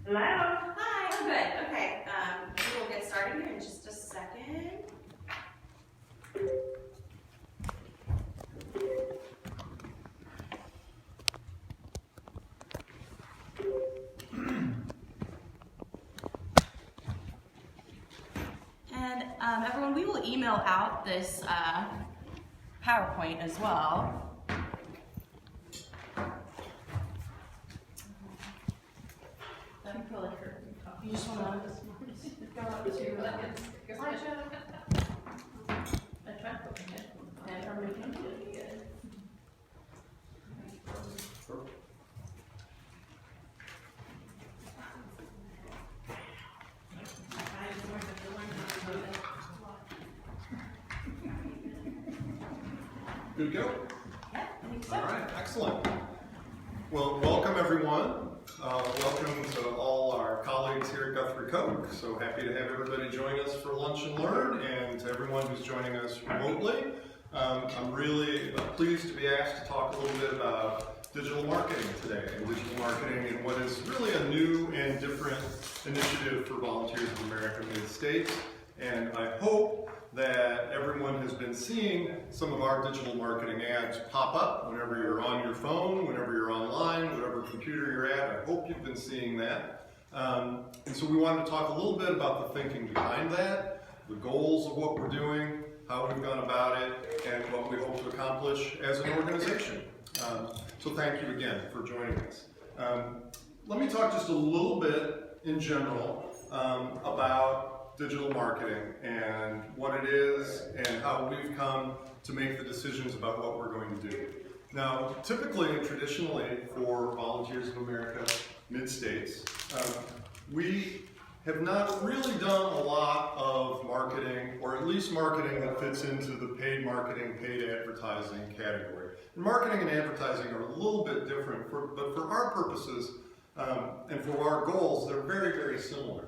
Hello. Hi, I'm good. Okay, we will get started here in just a second. And everyone, we will email out this PowerPoint as well. You just want to go up to slideshow. I tried to put my headphones on. And are making it good. Good to go? Yeah, I think so. All right, excellent. Well, welcome everyone. Welcome to all our colleagues here at Guthrie Coke. So happy to have everybody join us for Lunch and Learn, and to everyone who's joining us remotely. I'm really pleased to be asked to talk a little bit about digital marketing today, and digital marketing and what is really a new and different initiative for Volunteers of America Mid-States. And I hope that everyone has been seeing some of our digital marketing ads pop up whenever you're on your phone, whenever you're online, whatever computer you're at. I hope you've been seeing that. And so we wanted to talk a little bit about the thinking behind that, the goals of what we're doing, how we've gone about it, and what we hope to accomplish as an organization. So thank you again for joining us. Let me talk just a little bit in general about digital marketing and what it is and how we've come to make the decisions about what we're going to do. Now, typically and traditionally for Volunteers of America Mid-States, we have not really done a lot of marketing, or at least marketing that fits into the paid marketing, paid advertising category. And marketing and advertising are a little bit different, but for our purposes and for our goals, they're very, very similar.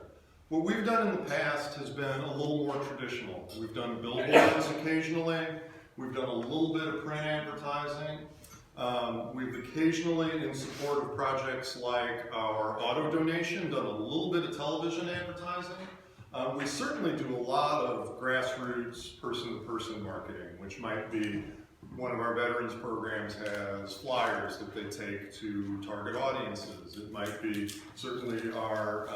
What we've done in the past has been a little more traditional. We've done billboards occasionally. We've done a little bit of print advertising. We've occasionally, in support of projects like our auto donation, done a little bit of television advertising. We certainly do a lot of grassroots, person-to-person marketing, which might be one of our veterans programs has flyers that they take to target audiences. It might be certainly our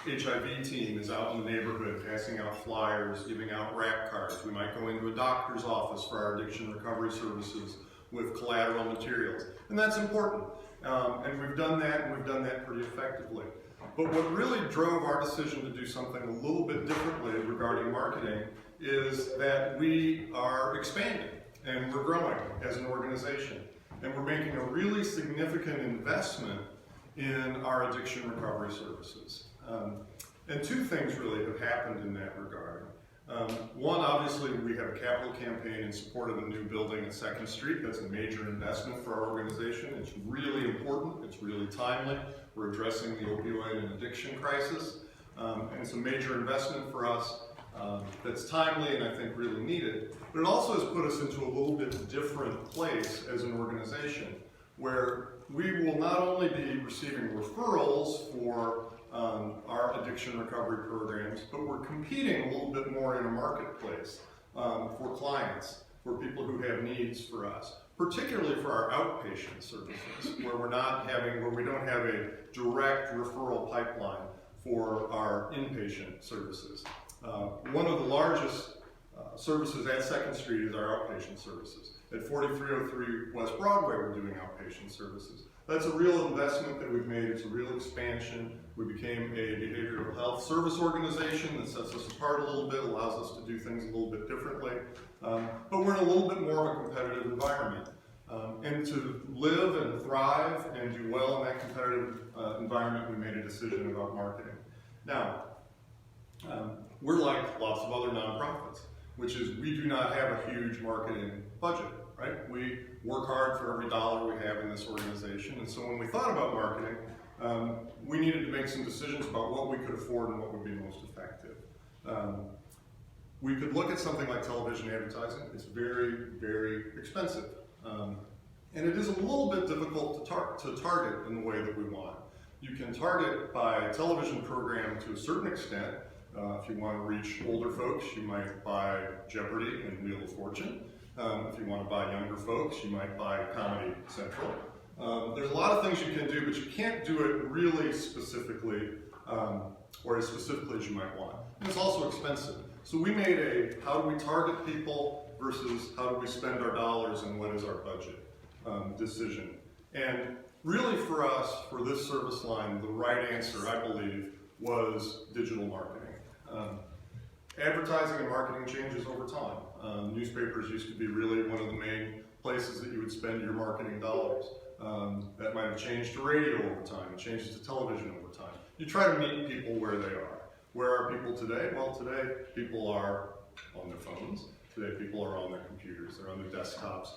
HIV team is out in the neighborhood passing out flyers, giving out wrap cards. We might go into a doctor's office for our addiction recovery services with collateral materials. And that's important. And we've done that, and we've done that pretty effectively. But what really drove our decision to do something a little bit differently regarding marketing is that we are expanding and we're growing as an organization. And we're making a really significant investment in our addiction recovery services. And two things really have happened in that regard. One, obviously, we have a capital campaign in support of the new building at 2nd Street. That's a major investment for our organization. It's really important. It's really timely. We're addressing the opioid and addiction crisis. And it's a major investment for us that's timely and I think really needed. But it also has put us into a little bit different place as an organization, where we will not only be receiving referrals for our addiction recovery programs, but we're competing a little bit more in a marketplace for clients, for people who have needs for us, particularly for our outpatient services, where we don't have a direct referral pipeline for our inpatient services. One of the largest services at 2nd Street is our outpatient services. At 4303 West Broadway, we're doing outpatient services. That's a real investment that we've made. It's a real expansion. We became a behavioral health service organization that sets us apart a little bit, allows us to do things a little bit differently. But we're in a little bit more of a competitive environment. And to live and thrive and do well in that competitive environment, we made a decision about marketing. Now, we're like lots of other nonprofits, which is we do not have a huge marketing budget, right? We work hard for every dollar we have in this organization. And so when we thought about marketing, we needed to make some decisions about what we could afford and what would be most effective. We could look at something like television advertising. It's very, very expensive. And it is a little bit difficult to target in the way that we want. You can target by television program to a certain extent. If you want to reach older folks, you might buy Jeopardy and Wheel of Fortune. If you want to buy younger folks, you might buy Comedy Central. There's a lot of things you can do, but you can't do it really specifically, or as specifically as you might want. And it's also expensive. So we made a how do we target people versus how do we spend our dollars and what is our budget decision. And really for us, for this service line, the right answer, I believe, was digital marketing. Advertising and marketing changes over time. Newspapers used to be really one of the main places that you would spend your marketing dollars. That might have changed to radio over time, it changes to television over time. You try to meet people where they are. Where are people today? Well, today people are on their phones. Today people are on their computers, they're on their desktops.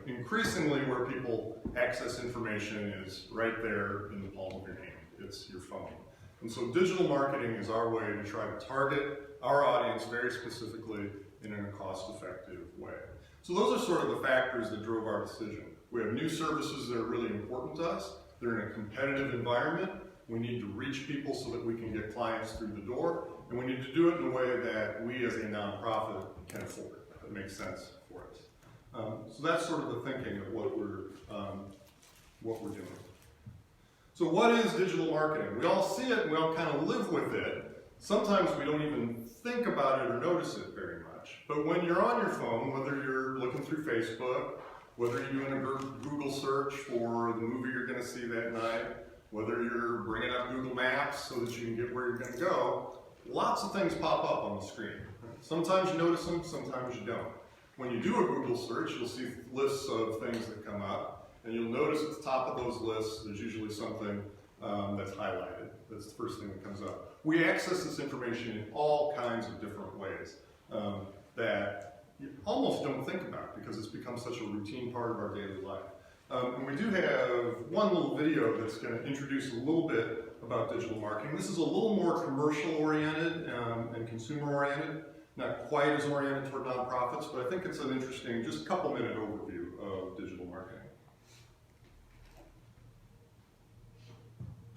Increasingly where people access information is right there in the palm of your hand. It's your phone. And so digital marketing is our way to try to target our audience very specifically and in a cost-effective way. So those are sort of the factors that drove our decision. We have new services that are really important to us. They're in a competitive environment. We need to reach people so that we can get clients through the door. And we need to do it in a way that we as a nonprofit can afford, that makes sense for us. So that's sort of the thinking of what we're doing. So what is digital marketing? We all see it and we all kind of live with it. Sometimes we don't even think about it or notice it very much. But when you're on your phone, whether you're looking through Facebook, whether you're doing a Google search for the movie you're going to see that night, whether you're bringing up Google Maps so that you can get where you're going to go, lots of things pop up on the screen. Sometimes you notice them, sometimes you don't. When you do a Google search, you'll see lists of things that come up. And you'll notice at the top of those lists, there's usually something that's highlighted. That's the first thing that comes up. We access this information in all kinds of different ways that you almost don't think about because it's become such a routine part of our daily life. And we do have one little video that's going to introduce a little bit about digital marketing. This is a little more commercial-oriented and consumer-oriented, not quite as oriented toward nonprofits, but I think it's an interesting, just a couple-minute overview of digital marketing.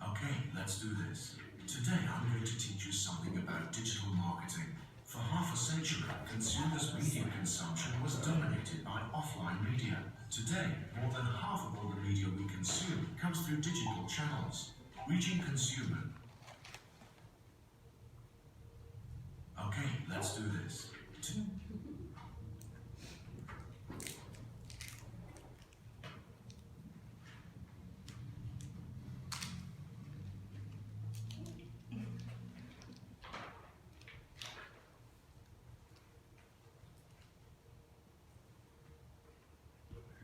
Okay, let's do this. Today I'm going to teach you something about digital marketing. For half a century, consumers' media consumption was dominated by offline media. Today, more than half of all the media we consume comes through digital channels, reaching consumers. Okay, let's do this.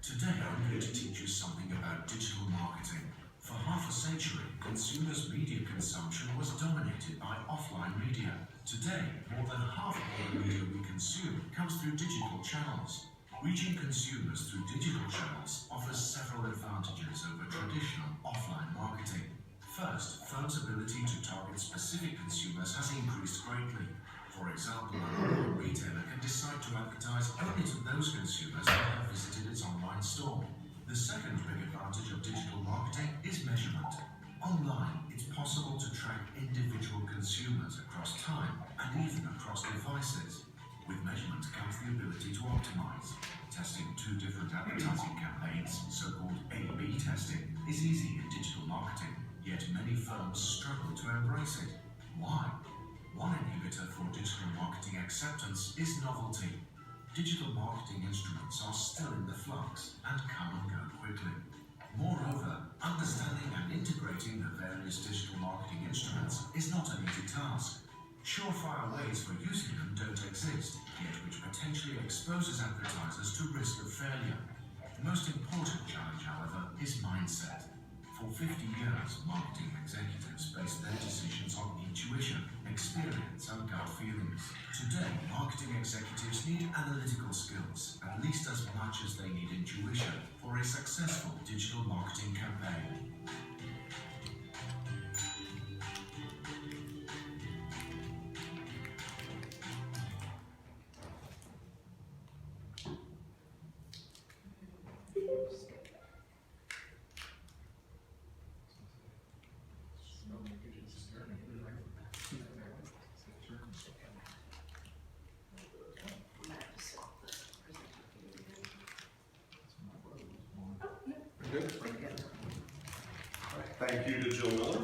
Today I'm going to teach you something about digital marketing. For half a century, consumers' media consumption was dominated by offline media. Today, more than half of all the media we consume comes through digital channels. Reaching consumers through digital channels offers several advantages over traditional offline marketing. First, firms' ability to target specific consumers has increased greatly. For example, an online retailer can decide to advertise only to those consumers that have visited its online store. The second big advantage of digital marketing is measurement. Online, it's possible to track individual consumers across time and even across devices. With measurement comes the ability to optimize. Testing two different advertising campaigns, so-called A/B testing, is easy in digital marketing, yet many firms struggle to embrace it. Why? One inhibitor for digital marketing acceptance is novelty. Digital marketing instruments are still in the flux and come and go quickly. Moreover, understanding and integrating the various digital marketing instruments is not an easy task. Surefire ways for using them don't exist, yet which potentially exposes advertisers to risk of failure. The most important challenge, however, is mindset. For 50 years, marketing executives based their decisions on intuition, experience, and gut feelings. Today, marketing executives need analytical skills, at least as much as they need intuition, for a successful digital marketing campaign. Good. Thank you to Jill Miller.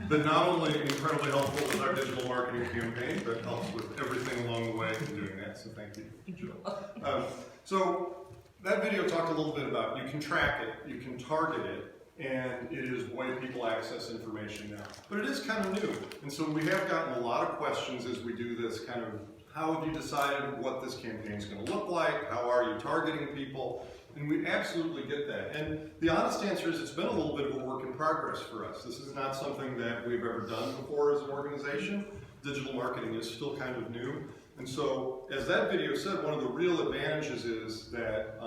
Been not only incredibly helpful with our digital marketing campaign, but helps with everything along the way in doing that, so thank you, Jill. So that video talked a little bit about you can track it, you can target it, and it is the way people access information now. But it is kind of new, and so we have gotten a lot of questions as we do this kind of, how have you decided what this campaign is going to look like? How are you targeting people? And we absolutely get that. And the honest answer is it's been a little bit of a work in progress for us. This is not something that we've ever done before as an organization. Digital marketing is still kind of new. And so, as that video said, one of the real advantages is that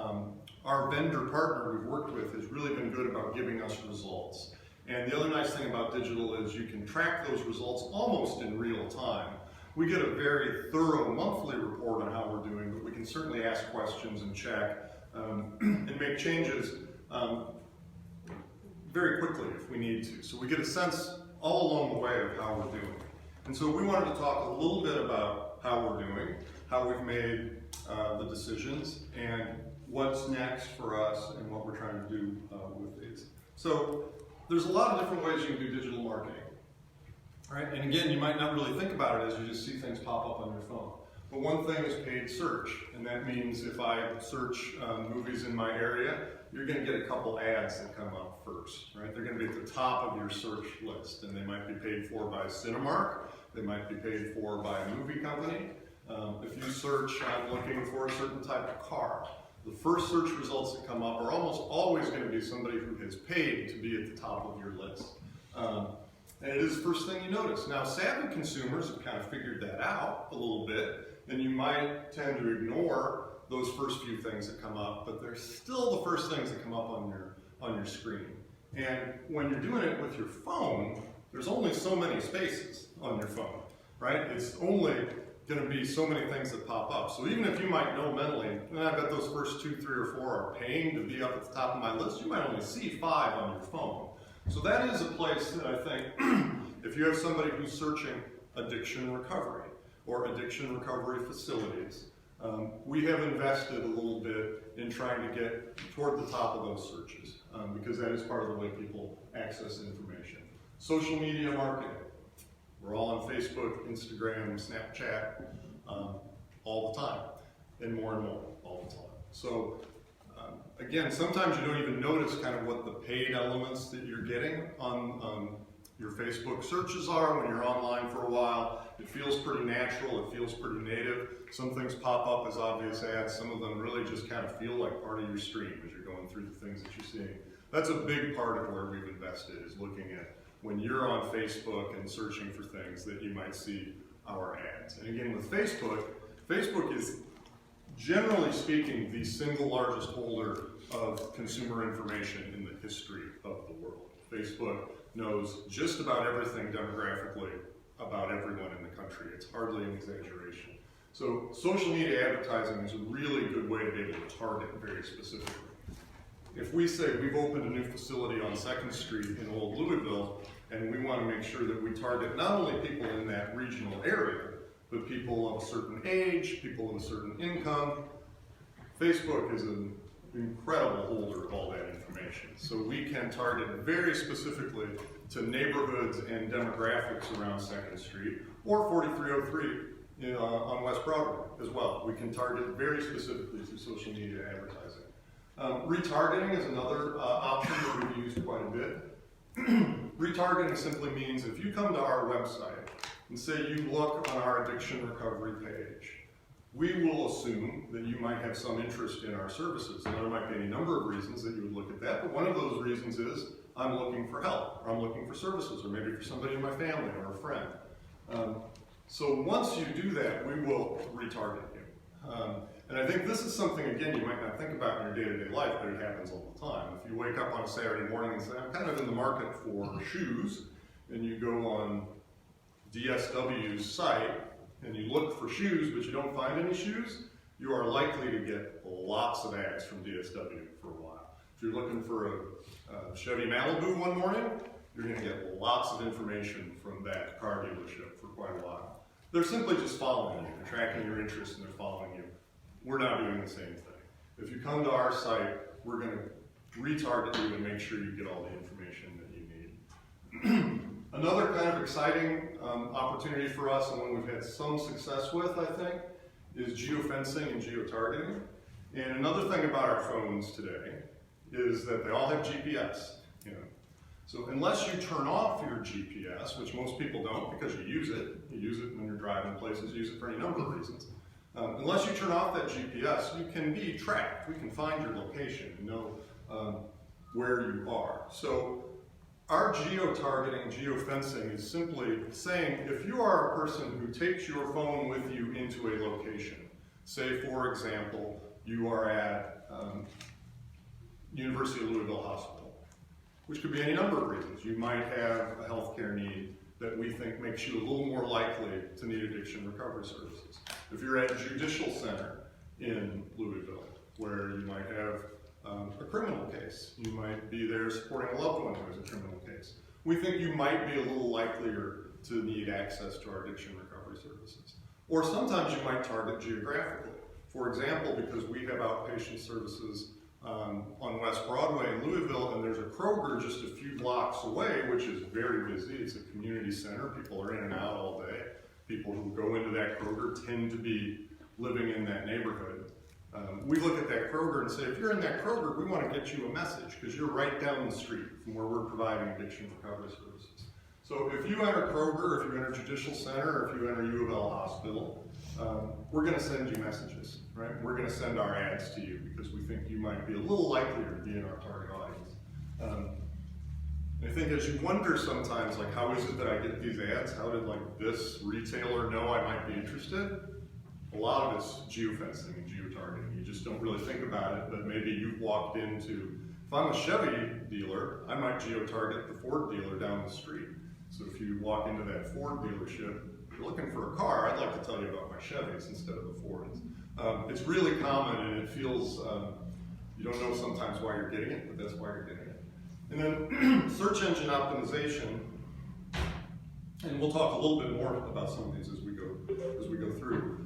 our vendor partner we've worked with has really been good about giving us results. And the other nice thing about digital is you can track those results almost in real time. We get a very thorough monthly report on how we're doing, but we can certainly ask questions and check and make changes very quickly if we need to. So we get a sense all along the way of how we're doing. And so we wanted to talk a little bit about how we're doing, how we've made the decisions, and what's next for us and what we're trying to do with these. So there's a lot of different ways you can do digital marketing. Right? And again, you might not really think about it as you just see things pop up on your phone. But one thing is paid search, and that means if I search movies in my area, you're going to get a couple ads that come up first, right? They're going to be at the top of your search list, and they might be paid for by Cinemark, they might be paid for by a movie company. If you search, I'm looking for a certain type of car, the first search results that come up are almost always going to be somebody who has paid to be at the top of your list. And it is the first thing you notice. Now, savvy consumers have kind of figured that out a little bit, and you might tend to ignore those first few things that come up, but they're still the first things that come up on your screen. And when you're doing it with your phone, there's only so many spaces on your phone, right? It's only going to be so many things that pop up. So even if you might know mentally, and I bet those first 2, 3, or 4 are paying to be up at the top of my list, you might only see 5 on your phone. So that is a place that I think, if you have somebody who's searching addiction recovery or addiction recovery facilities, we have invested a little bit in trying to get toward the top of those searches because that is part of the way people access information. Social media marketing. We're all on Facebook, Instagram, Snapchat all the time, and more all the time. So again, sometimes you don't even notice kind of what the paid elements that you're getting on your Facebook searches are when you're online for a while. It feels pretty natural, it feels pretty native. Some things pop up as obvious ads, some of them really just kind of feel like part of your stream as you're going through the things that you're seeing. That's a big part of where we've invested, is looking at when you're on Facebook and searching for things that you might see our ads. And again, with Facebook, Facebook is generally speaking the single largest holder of consumer information in the history of the world. Facebook knows just about everything demographically about everyone in the country. It's hardly an exaggeration. So social media advertising is a really good way to be able to target very specifically. If we say we've opened a new facility on 2nd Street in Old Louisville, and we want to make sure that we target not only people in that regional area, but people of a certain age, people of a certain income, Facebook is an incredible holder of all that information. So we can target very specifically to neighborhoods and demographics around 2nd Street, or 4303 on West Broadway as well. We can target very specifically through social media advertising. Retargeting is another option that we've used quite a bit. Retargeting simply means if you come to our website and say you look on our addiction recovery page, we will assume that you might have some interest in our services. And there might be any number of reasons that you would look at that, but one of those reasons is I'm looking for help, or I'm looking for services, or maybe for somebody in my family or a friend. So once you do that, we will retarget you. And I think this is something, again, you might not think about in your day-to-day life, but it happens all the time. If you wake up on a Saturday morning and say, I'm kind of in the market for shoes, and you go on DSW's site, and you look for shoes, but you don't find any shoes, you are likely to get lots of ads from DSW for a while. If you're looking for a Chevy Malibu one morning, you're going to get lots of information from that car dealership for quite a while. They're simply just following you. They're tracking your interest and they're following you. We're not doing the same thing. If you come to our site, we're going to retarget you and make sure you get all the information that you need. Another kind of exciting opportunity for us, and one we've had some success with, I think, is geofencing and geotargeting. And another thing about our phones today is that they all have GPS. You know, so unless you turn off your GPS, which most people don't because you use it when you're driving places, you use it for any number of reasons. Unless you turn off that GPS, you can be tracked. We can find your location and know where you are. So our geo-targeting, geofencing is simply saying if you are a person who takes your phone with you into a location, say for example, you are at University of Louisville Hospital, which could be any number of reasons. You might have a healthcare need that we think makes you a little more likely to need addiction recovery services. If you're at Judicial Center in Louisville, where you might have a criminal case, you might be there supporting a loved one who has a criminal case, we think you might be a little likelier to need access to our addiction recovery services. Or sometimes you might target geographically. For example, because we have outpatient services on West Broadway in Louisville, and there's a Kroger just a few blocks away, which is very busy. It's a community center. People are in and out all day. People who go into that Kroger tend to be living in that neighborhood. We look at that Kroger and say, if you're in that Kroger, we want to get you a message because you're right down the street from where we're providing addiction recovery services. So if you enter Kroger, if you enter Judicial Center, or if you enter U of L Hospital, we're going to send you messages, right? We're going to send our ads to you because we think you might be a little likelier to be in our target audience. I think as you wonder sometimes, like, how is it that I get these ads? How did like this retailer know I might be interested? A lot of it's geofencing and geotargeting. You just don't really think about it, but maybe you've walked into, if I'm a Chevy dealer, I might geotarget the Ford dealer down the street. So if you walk into that Ford dealership, if you're looking for a car, I'd like to tell you about my Chevys instead of the Fords. It's really common, and it feels, you don't know sometimes why you're getting it, but that's why you're getting it. And then search engine optimization, and we'll talk a little bit more about some of these as we go through.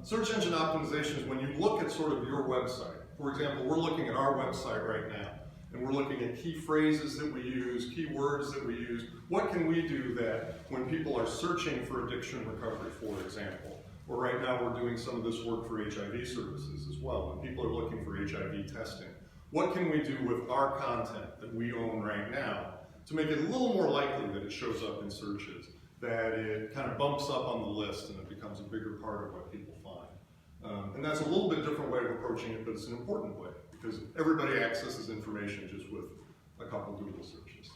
Search engine optimization is when you look at sort of your website. For example, we're looking at our website right now, and we're looking at key phrases that we use, keywords that we use. What can we do that when people are searching for addiction recovery, for example, or right now we're doing some of this work for HIV services as well, when people are looking for HIV testing. What can we do with our content that we own right now to make it a little more likely that it shows up in searches, that it kind of bumps up on the list and it becomes a bigger part of what people find? And that's a little bit different way of approaching it, but it's an important way because everybody accesses information just with a couple Google searches.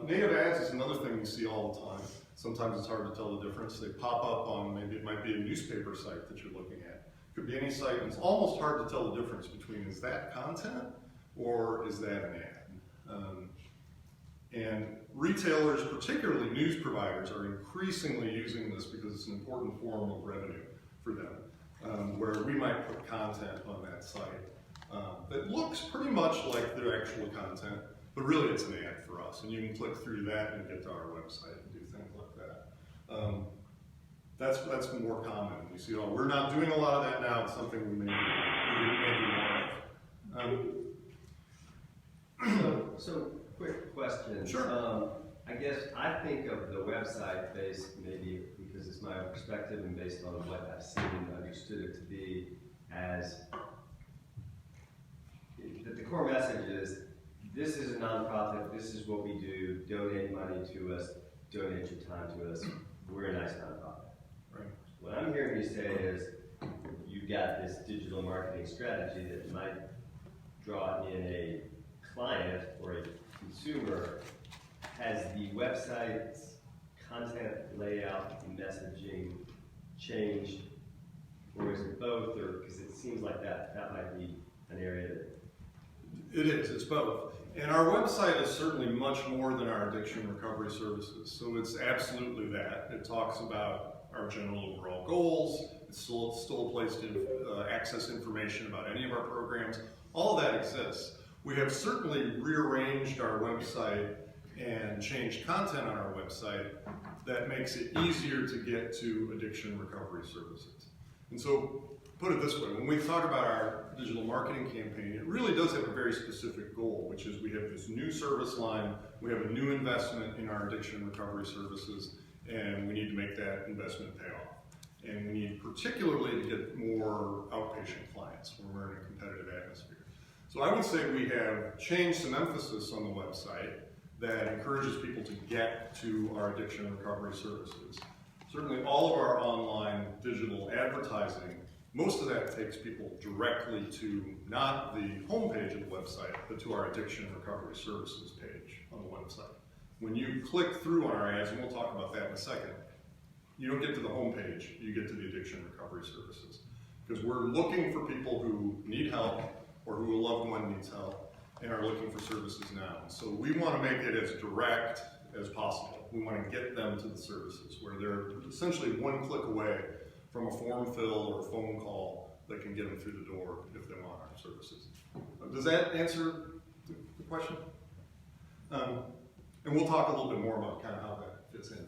Native ads is another thing we see all the time. Sometimes it's hard to tell the difference. They pop up on, maybe it might be a newspaper site that you're looking at. It could be any site, and it's almost hard to tell the difference between is that content or is that an ad? And retailers, particularly news providers, are increasingly using this because it's an important form of revenue for them, where we might put content on that site that looks pretty much like their actual content, but really it's an ad for us. And you can click through that and get to our website and do things like that. That's more common. You see, oh, we're not doing a lot of that now. It's something we may do more of. So quick question. Sure. I guess I think of the website based, maybe because it's my own perspective and based on what I've seen and understood it to be, as that the core message is, this is a nonprofit, this is what we do, donate money to us, donate your time to us, we're a nice nonprofit. Right. What I'm hearing you say is, you've got this digital marketing strategy that might draw in a client or a consumer. Has the website's content layout and messaging changed, or is it both? Or because it seems like that might be an area that It is, it's both. And our website is certainly much more than our addiction recovery services. So it's absolutely that. It talks about our general overall goals. It's still a place to access information about any of our programs. All of that exists. We have certainly rearranged our website and changed content on our website that makes it easier to get to addiction recovery services. And so put it this way, when we talk about our digital marketing campaign, it really does have a very specific goal, which is we have this new service line, we have a new investment in our addiction recovery services, and we need to make that investment pay off. And we need particularly to get more outpatient clients when we're in a competitive atmosphere. So I would say we have changed some emphasis on the website that encourages people to get to our addiction recovery services. Certainly all of our online digital advertising, most of that takes people directly to not the homepage of the website, but to our addiction recovery services page on the website. When you click through on our ads, and we'll talk about that in a second, you don't get to the homepage, you get to the addiction recovery services. Because we're looking for people who need help or who a loved one needs help and are looking for services now. So we want to make it as direct as possible. We want to get them to the services where they're essentially one click away from a form fill or a phone call that can get them through the door if they want our services. Does that answer the question? And we'll talk a little bit more about kind of how that fits in.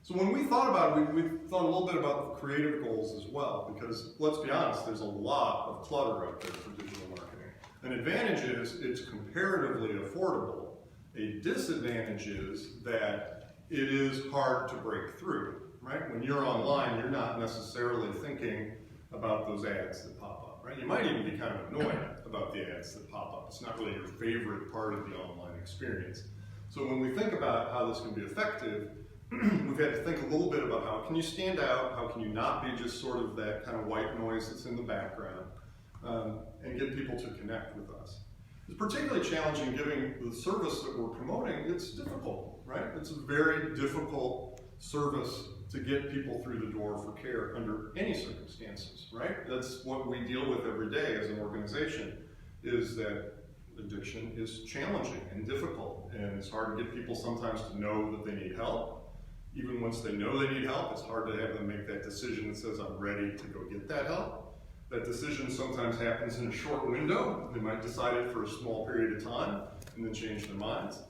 So when we thought about it, we thought a little bit about the creative goals as well, because let's be honest, there's a lot of clutter out there for digital marketing. An advantage is it's comparatively affordable. A disadvantage is that it is hard to break through, right? When you're online, you're not necessarily thinking about those ads that pop up, right? You might even be kind of annoyed about the ads that pop up. It's not really your favorite part of the online experience. So when we think about how this can be effective, we've had to think a little bit about how can you stand out, how can you not be just sort of that kind of white noise that's in the background, and get people to connect with us. It's particularly challenging given the service that we're promoting. It's difficult, right? It's a very difficult service to get people through the door for care under any circumstances, right? That's what we deal with every day as an organization, is that addiction is challenging and difficult, and it's hard to get people sometimes to know that they need help. Even once they know they need help, it's hard to have them make that decision that says, I'm ready to go get that help. That decision sometimes happens in a short window. They might decide it for a small period of time and then change their minds.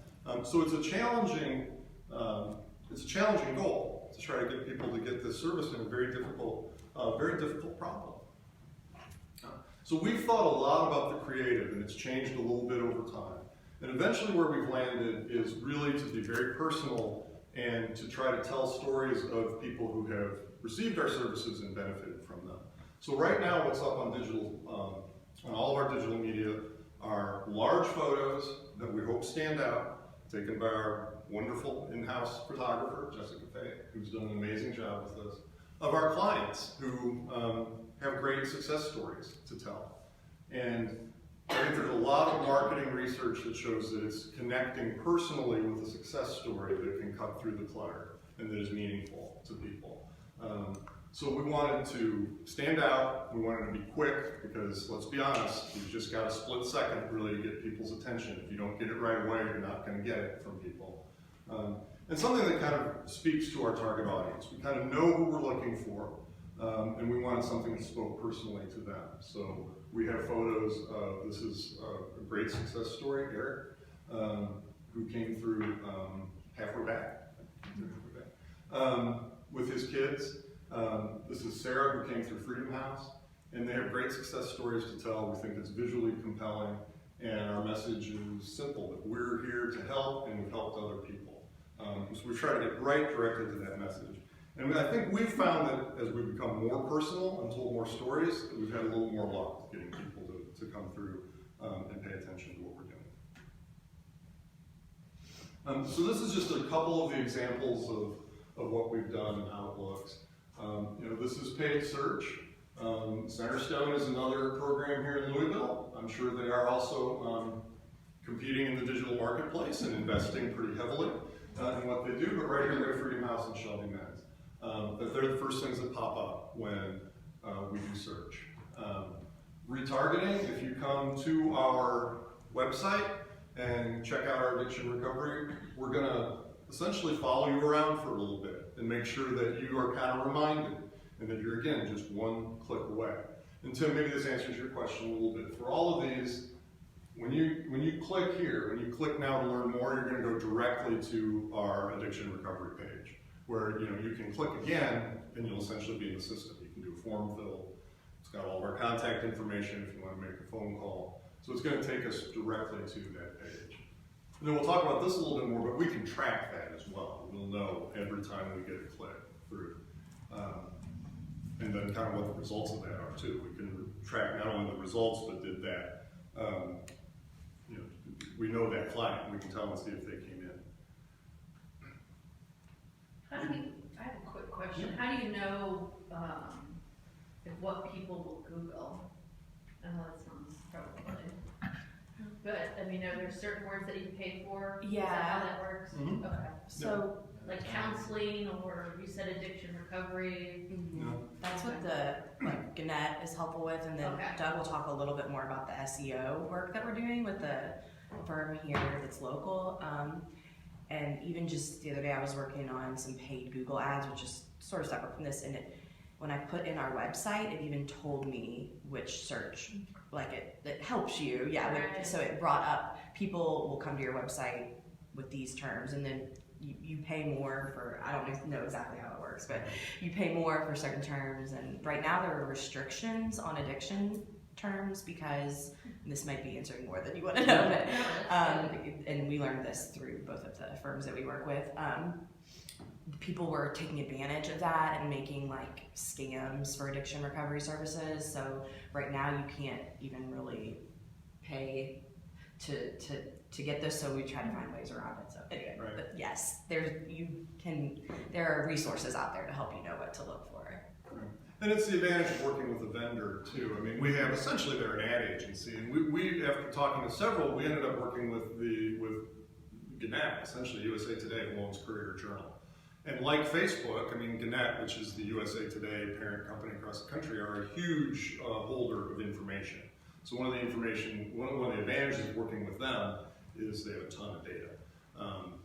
So it's a challenging goal to try to get people to get this service in a very difficult problem. So we've thought a lot about the creative, and it's changed a little bit over time. And eventually where we've landed is really to be very personal and to try to tell stories of people who have received our services and benefited from them. So right now what's up on digital, on all of our digital media are large photos that we hope stand out, taken by our wonderful in-house photographer, Jessica Fay, who's done an amazing job with us, of our clients who have great success stories to tell. And I think there's a lot of marketing research that shows that it's connecting personally with a success story that can cut through the clutter and that is meaningful to people. So we wanted to stand out, we wanted to be quick, because let's be honest, you've just got a split second really to get people's attention. If you don't get it right away, you're not going to get it from people. And something that kind of speaks to our target audience. We kind of know who we're looking for, and we wanted something that spoke personally to them. So we have photos of, this is a great success story, Eric, who came through halfway back with his kids. This is Sarah, who came through Freedom House, and they have great success stories to tell. We think it's visually compelling, and our message is simple, that we're here to help, and we've helped other people. So we try to get right directly to that message. And I think we've found that as we've become more personal and told more stories, that we've had a little more luck getting people to come through and pay attention to what we're doing. So this is just a couple of the examples of what we've done and how it looks. This is paid search. Centerstone is another program here in Louisville. I'm sure they are also competing in the digital marketplace and investing pretty heavily in what they do, but right here we have Freedom House and Shelby Men's. But they're the first things that pop up when we do search. Retargeting, if you come to our website and check out our addiction recovery, we're going to essentially follow you around for a little bit and make sure that you are kind of reminded and that you're, again, just one click away. And Tim, maybe this answers your question a little bit. For all of these, when you click here, when you click now to learn more, you're going to go directly to our addiction recovery page, where you can click again and you'll essentially be in the system. You can do a form fill got all of our contact information if you want to make a phone call. So it's going to take us directly to that page. And then we'll talk about this a little bit more, but we can track that as well. We'll know every time we get a click through. And then kind of what the results of that are too. We can track not only the results, but did that, you know, we know that client. We can tell and see if they came in. How do you, I have a quick question. How do you know if what people will Google? I know that sounds probably, but I mean, are there certain words that you pay for? Yeah. Is that how that works? Mm-hmm. Okay. So Like counseling, or you said addiction recovery. Yeah. that's what the Gannett is helpful with, and then Okay. Doug will talk a little bit more about the SEO work that we're doing with the firm here that's local. And even just the other day, I was working on some paid Google ads, which is sort of separate from this. And when I put in our website, it even told me which search, like it helps you. Yeah. Right. So it brought up people will come to your website with these terms, and then you pay more for, I don't know exactly how it works, but you pay more for certain terms. And right now there are restrictions on addiction terms because, and this might be answering more than you want to know, but and we learned this through both of the firms that we work with. People were taking advantage of that and making like scams for addiction recovery services. So right now you can't even really pay to get this, so we try to find ways around it. So anyway, Right. But yes, there are resources out there to help you know what to look for. And it's the advantage of working with a vendor too. I mean, we have essentially they're an ad agency, and we after talking to several, we ended up working with Gannett, essentially USA Today, Loans Courier Journal. And like Facebook, I mean, Gannett, which is the USA Today parent company across the country, are a huge holder of information. So one of the advantages of working with them is they have a ton of data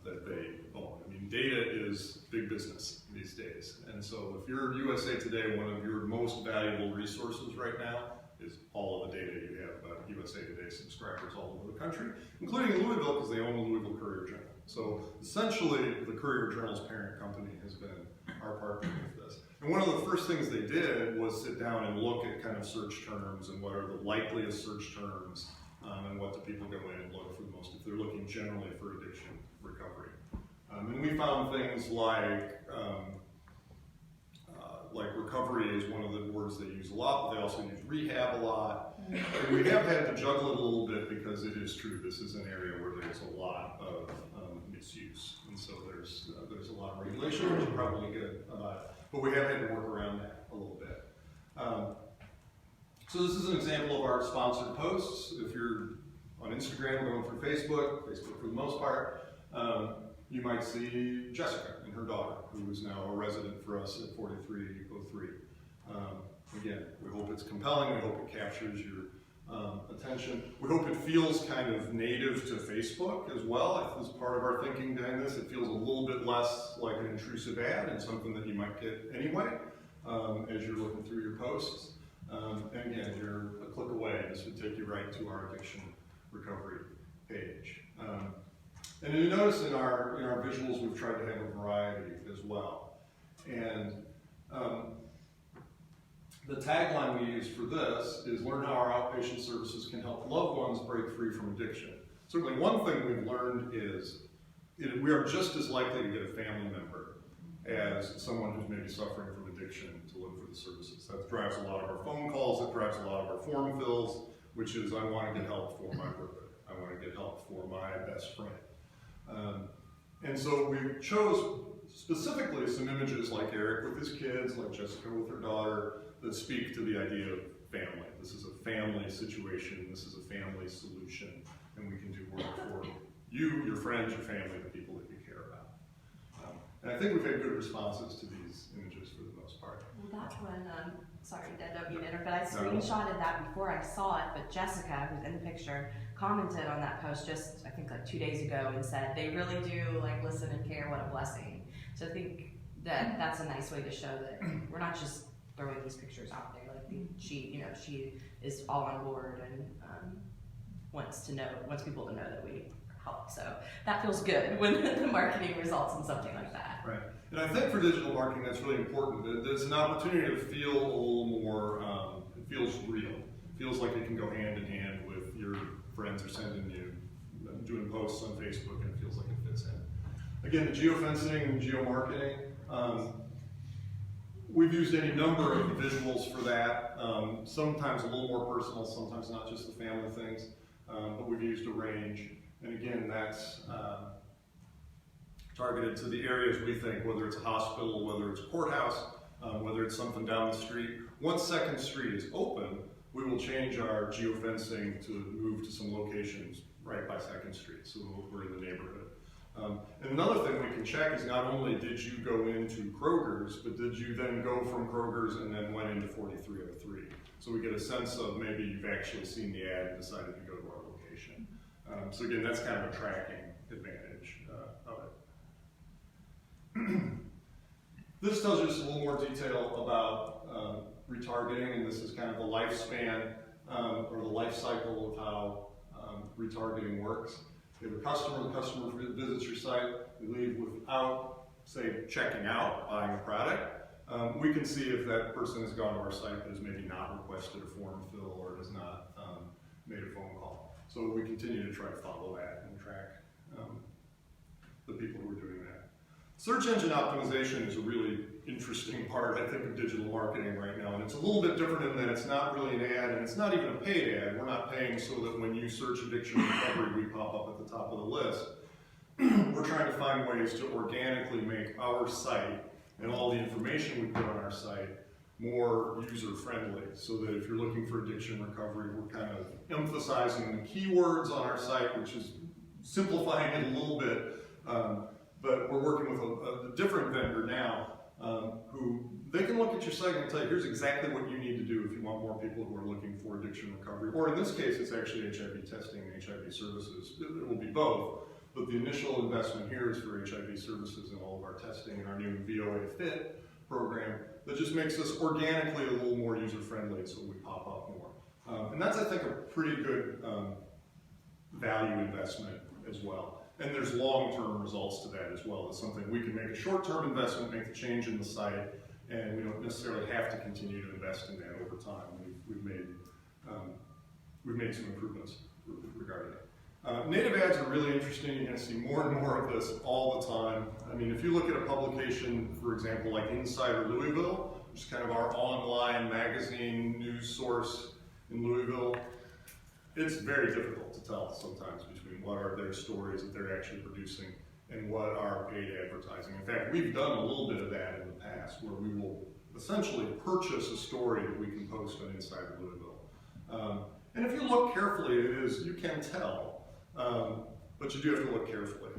that they own. I mean, data is big business these days. And so if you're USA Today, one of your most valuable resources right now is all of the data you have about USA Today subscribers all over the country, including Louisville, because they own the Louisville Courier Journal. So essentially, the Courier Journal's parent company has been our partner with this. And one of the first things they did was sit down and look at kind of search terms and what are the likeliest search terms and what do people go in and look for the most if they're looking generally for addiction recovery. And we found things like recovery is one of the words they use a lot, but they also use rehab a lot. And we have had to juggle it a little bit because it is true, this is an area where there's a lot of misuse. And so there's a lot of regulation, which is probably good about it. But we have had to work around that a little bit. So this is an example of our sponsored posts. If you're on Instagram, going through Facebook for the most part, you might see Jessica and her daughter, who is now a resident for us at 4303. Again, we hope it's compelling, we hope it captures your attention. We hope it feels kind of native to Facebook as well. As part of our thinking behind this, it feels a little bit less like an intrusive ad and something that you might get anyway as you're looking through your posts. And again, you're a click away. This would take you right to our addiction recovery page. And you notice in our visuals, we've tried to have a variety as well. And the tagline we use for this is learn how our outpatient services can help loved ones break free from addiction. Certainly one thing we've learned is we are just as likely to get a family member as someone who's maybe suffering from addiction to look for the services. That drives a lot of our phone calls, it drives a lot of our form fills, which is I want to get help for my brother, I want to get help for my best friend. And so we chose specifically some images like Eric with his kids, like Jessica with her daughter, that speak to the idea of family. This is a family situation, this is a family solution, and we can do work for you, your friends, your family, the people that you care about. And I think we've had good responses to these images for the most part. Well, that's when, sorry, Dad, don't mean to interrupt, but I screenshotted that before I saw it, but Jessica, who's in the picture, commented on that post just, I think, like 2 days ago and said, they really do, like, listen and care, what a blessing. So I think that that's a nice way to show that we're not just throwing these pictures out there. Like, she is all on board and wants people to know that we help. So that feels good when the marketing results in something like that. Right. And I think for digital marketing, that's really important. There's an opportunity to feel a little more feels real. Feels like it can go hand in hand with your friends are sending you, doing posts on Facebook, and it feels like it fits in. Again, the geofencing and geomarketing, we've used any number of visuals for that, sometimes a little more personal, sometimes not just the family things, but we've used a range. And again, that's targeted to the areas we think, whether it's a hospital, whether it's a courthouse, whether it's something down the street. Once 2nd Street is open, we will change our geofencing to move to some locations right by 2nd Street, so we're in the neighborhood. And another thing we can check is not only did you go into Kroger's, but did you then go from Kroger's and then went into 4303. So we get a sense of maybe you've actually seen the ad and decided to go to our location. So again, that's kind of a tracking advantage of it. This tells you just a little more detail about retargeting, and this is kind of the lifespan or the life cycle of how retargeting works. You have a customer, the customer visits your site, they leave without, say, checking out, buying a product. We can see if that person has gone to our site but has maybe not requested a form fill or has not made a phone call. So we continue to try to follow that and track the people who are doing that. Search engine optimization is a really interesting part, I think, of digital marketing right now, and it's a little bit different in that it's not really an ad, and it's not even a paid ad. We're not paying so that when you search addiction recovery, we pop up at the top of the list. We're trying to find ways to organically make our site and all the information we put on our site more user-friendly, so that if you're looking for addiction recovery, we're kind of emphasizing the keywords on our site, which is simplifying it a little bit, but we're working with a different vendor now who they can look at your site and tell you, here's exactly what you need to do if you want more people who are looking for addiction recovery. Or in this case, it's actually HIV testing and HIV services. It will be both, but the initial investment here is for HIV services and all of our testing and our new VOA Fit program that just makes us organically a little more user-friendly so we pop up more. And that's, I think, a pretty good value investment as well. And there's long-term results to that as well. It's something we can make a short-term investment, make the change in the site, and we don't necessarily have to continue to invest in that over time. We've made some improvements regarding it. Native ads are really interesting. You're going to see more and more of this all the time. I mean, if you look at a publication, for example, like Insider Louisville, which is kind of our online magazine news source in Louisville, it's very difficult to tell sometimes between what are their stories that they're actually producing and what are paid advertising. In fact, we've done a little bit of that in the past where we will essentially purchase a story that we can post on Insider Louisville. And if you look carefully, you can tell, but you do have to look carefully.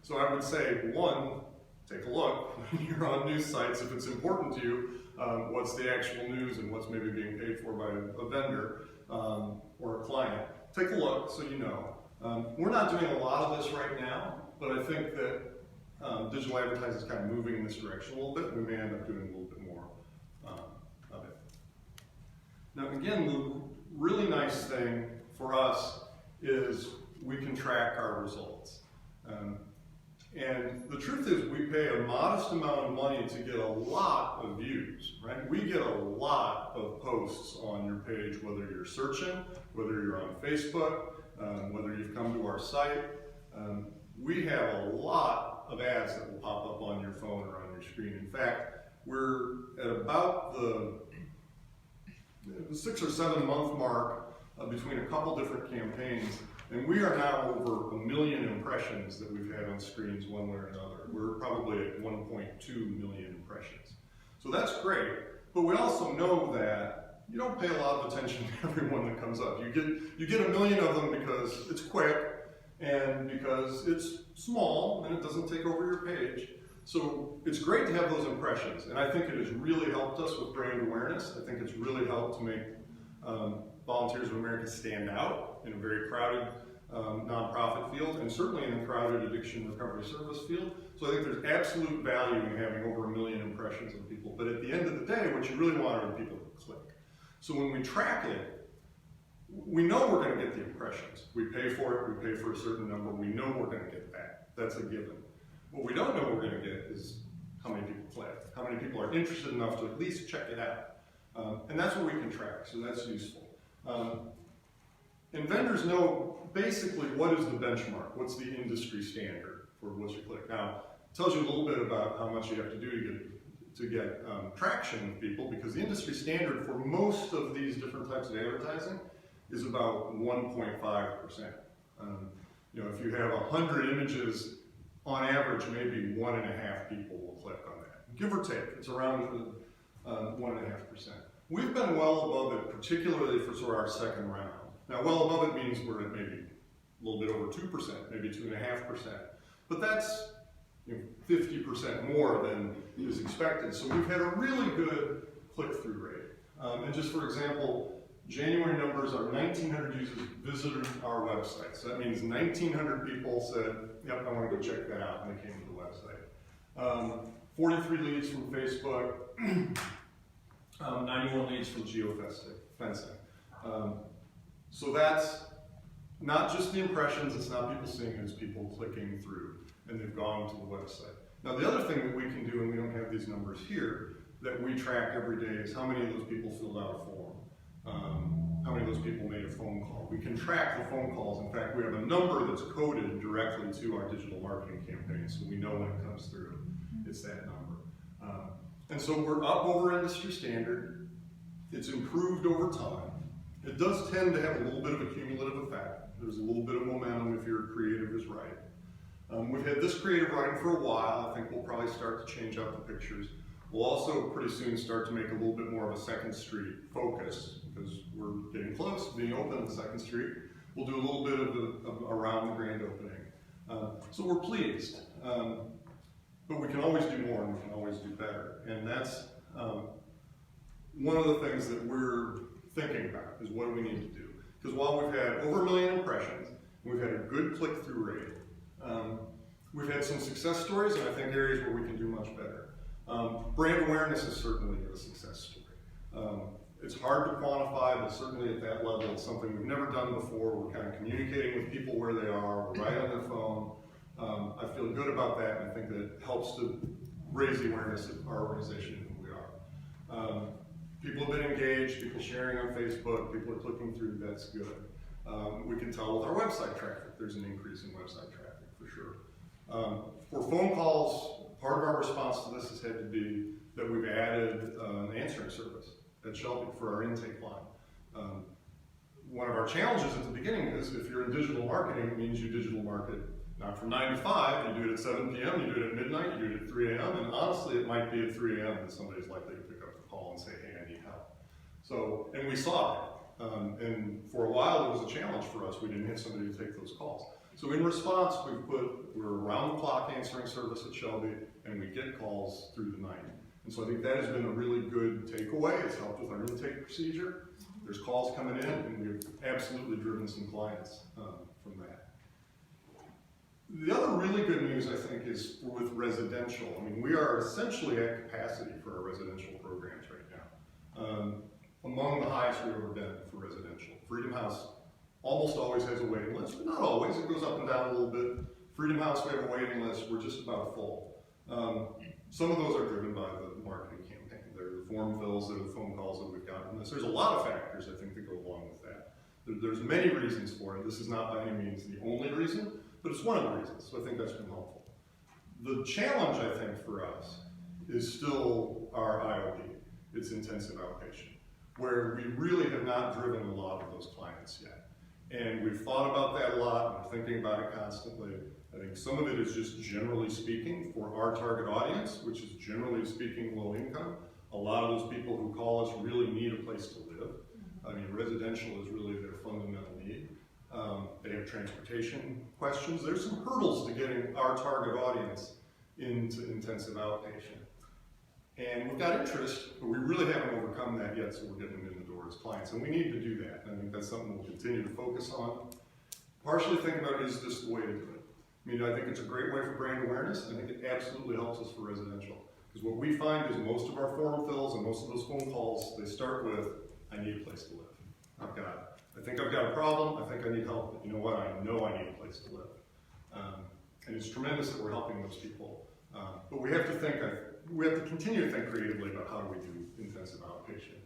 So I would say, one, take a look when you're on news sites. If it's important to you, what's the actual news and what's maybe being paid for by a vendor or a client. Take a look so you know. We're not doing a lot of this right now, but I think that digital advertising is kind of moving in this direction a little bit. We may end up doing a little bit more of it. Now again, the really nice thing for us is we can track our results. And the truth is we pay a modest amount of money to get a lot of views, right? We get a lot of posts on your page, whether you're searching, whether you're on Facebook, whether you've come to our site. We have a lot of ads that will pop up on your phone or on your screen. In fact, we're at about the 6 or 7 month mark between a couple different campaigns. And we are now over 1 million impressions that we've had on screens one way or another. We're probably at 1.2 million impressions. So that's great, but we also know that you don't pay a lot of attention to everyone that comes up. You get 1 million of them because it's quick and because it's small and it doesn't take over your page. So it's great to have those impressions, and I think it has really helped us with brand awareness. I think it's really helped to make Volunteers of America stand out in a very crowded nonprofit field, and certainly in the crowded addiction recovery service field. So I think there's absolute value in having over 1 million impressions of people. But at the end of the day, what you really want are the people who click. So when we track it, we know we're going to get the impressions. We pay for it, we pay for a certain number, we know we're going to get that. That's a given. What we don't know we're going to get is how many people click, how many people are interested enough to at least check it out. And that's what we can track, so that's useful. And vendors know basically what is the benchmark, what's the industry standard for what's your click. Now, it tells you a little bit about how much you have to do to get traction with people, because the industry standard for most of these different types of advertising is about 1.5%. You know, if you have 100 images, on average, maybe 1.5 people will click on that. Give or take, it's around 1.5%. We've been well above it, particularly for sort of our second round. Now, well above it means we're at maybe a little bit over 2%, maybe 2.5%. But that's 50% more than is expected. So we've had a really good click-through rate. And just for example, January numbers are 1,900 users visited our website. So that means 1,900 people said, yep, I want to go check that out, and they came to the website. 43 leads from Facebook, 91 leads from geofencing. So that's not just the impressions, it's not people seeing it, it's people clicking through, and they've gone to the website. Now the other thing that we can do, and we don't have these numbers here, that we track every day is how many of those people filled out a form. How many of those people made a phone call. We can track the phone calls. In fact, we have a number that's coded directly to our digital marketing campaign, so we know when it comes through, it's that number. And so we're up over industry standard. It's improved over time. It does tend to have a little bit of a cumulative effect. There's a little bit of momentum if your creative is right. We've had this creative running for a while. I think we'll probably start to change out the pictures. We'll also pretty soon start to make a little bit more of a Second Street focus, because we're getting close to being open on Second Street. We'll do a little bit of around the grand opening. So we're pleased. But we can always do more and we can always do better. And that's one of the things that we're thinking about, is what do we need to do? Because while we've had over 1 million impressions, we've had a good click-through rate, we've had some success stories, and I think areas where we can do much better. Brand awareness is certainly a success story. It's hard to quantify, but certainly at that level, it's something we've never done before. We're kind of communicating with people where they are, we're right on their phone. I feel good about that, and I think that it helps to raise the awareness of our organization and who we are. People have been engaged, people sharing on Facebook, people are clicking through, that's good. We can tell with our website traffic, there's an increase in website traffic, for sure. For phone calls, part of our response to this has had to be that we've added an answering service at Shelby for our intake line. One of our challenges at the beginning is, if you're in digital marketing, it means you digital market not from 9 to 5, you do it at 7 p.m., you do it at midnight, you do it at 3 a.m., and honestly, it might be at 3 a.m. that somebody's likely to pick up the call and say, hey, I need help. So, and we saw that. And for a while, it was a challenge for us. We didn't have somebody to take those calls. So in response, we're around-the-clock answering service at Shelby, and we get calls through the night. And so I think that has been a really good takeaway. It's helped with our intake procedure. There's calls coming in, and we've absolutely driven some clients from that. The other really good news, I think, is with residential. I mean, we are essentially at capacity for our residential programs right now. Among the highest we've ever been for residential. Freedom House almost always has a waiting list, but not always. It goes up and down a little bit. Freedom House, we have a waiting list. We're just about full. Some of those are driven by the marketing campaign. They're the form fills, they're the phone calls that we've gotten. There's a lot of factors, I think, that go along with that. There's many reasons for it. This is not by any means the only reason, but it's one of the reasons, so I think that's been helpful. The challenge, I think, for us is still our IOP. It's intensive outpatient, where we really have not driven a lot of those clients yet. And we've thought about that a lot, and we're thinking about it constantly. I think some of it is just generally speaking for our target audience, which is generally speaking low income. A lot of those people who call us really need a place to live. I mean, residential is really their fundamental need. They have transportation questions. There's some hurdles to getting our target audience into intensive outpatient. And we've got interest, but we really haven't overcome that yet, so we're getting them in the door as clients. And we need to do that. And I think that's something we'll continue to focus on. Partially think about, is this the way to do it? I mean, I think it's a great way for brand awareness, and I think it absolutely helps us for residential. Because what we find is most of our form fills and most of those phone calls, they start with, I need a place to live. I think I've got a problem, I think I need help, but you know what, I know I need a place to live. And it's tremendous that we're helping those people. But we have to continue to think creatively about how do we do intensive outpatient.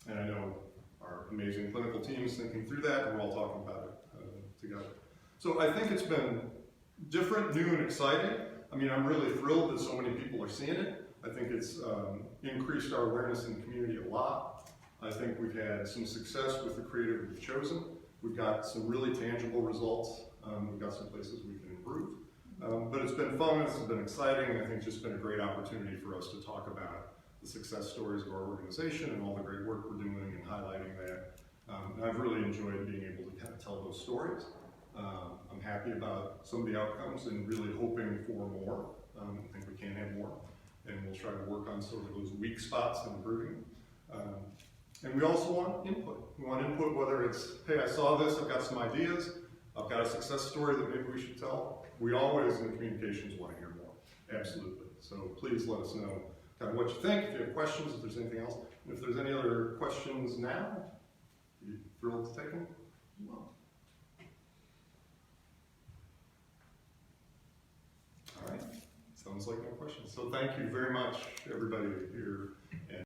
And I know our amazing clinical team is thinking through that, and we're all talking about it together. So I think it's been different, new, and exciting. I mean, I'm really thrilled that so many people are seeing it. I think it's increased our awareness in the community a lot. I think we've had some success with the creative we've chosen. We've got some really tangible results. We've got some places we can improve. But it's been fun, it's been exciting, and I think it's just been a great opportunity for us to talk about the success stories of our organization and all the great work we're doing and highlighting that. And I've really enjoyed being able to kind of tell those stories. I'm happy about some of the outcomes and really hoping for more. I think we can have more, and we'll try to work on sort of those weak spots and improving. And we also want input. We want input, whether it's, hey, I saw this, I've got some ideas, I've got a success story that maybe we should tell. We always in communications want to hear more, absolutely. So please let us know kind of what you think, if you have questions, if there's anything else. And if there's any other questions now, you're thrilled to take them as well. All right, sounds like no questions. So thank you very much, everybody here.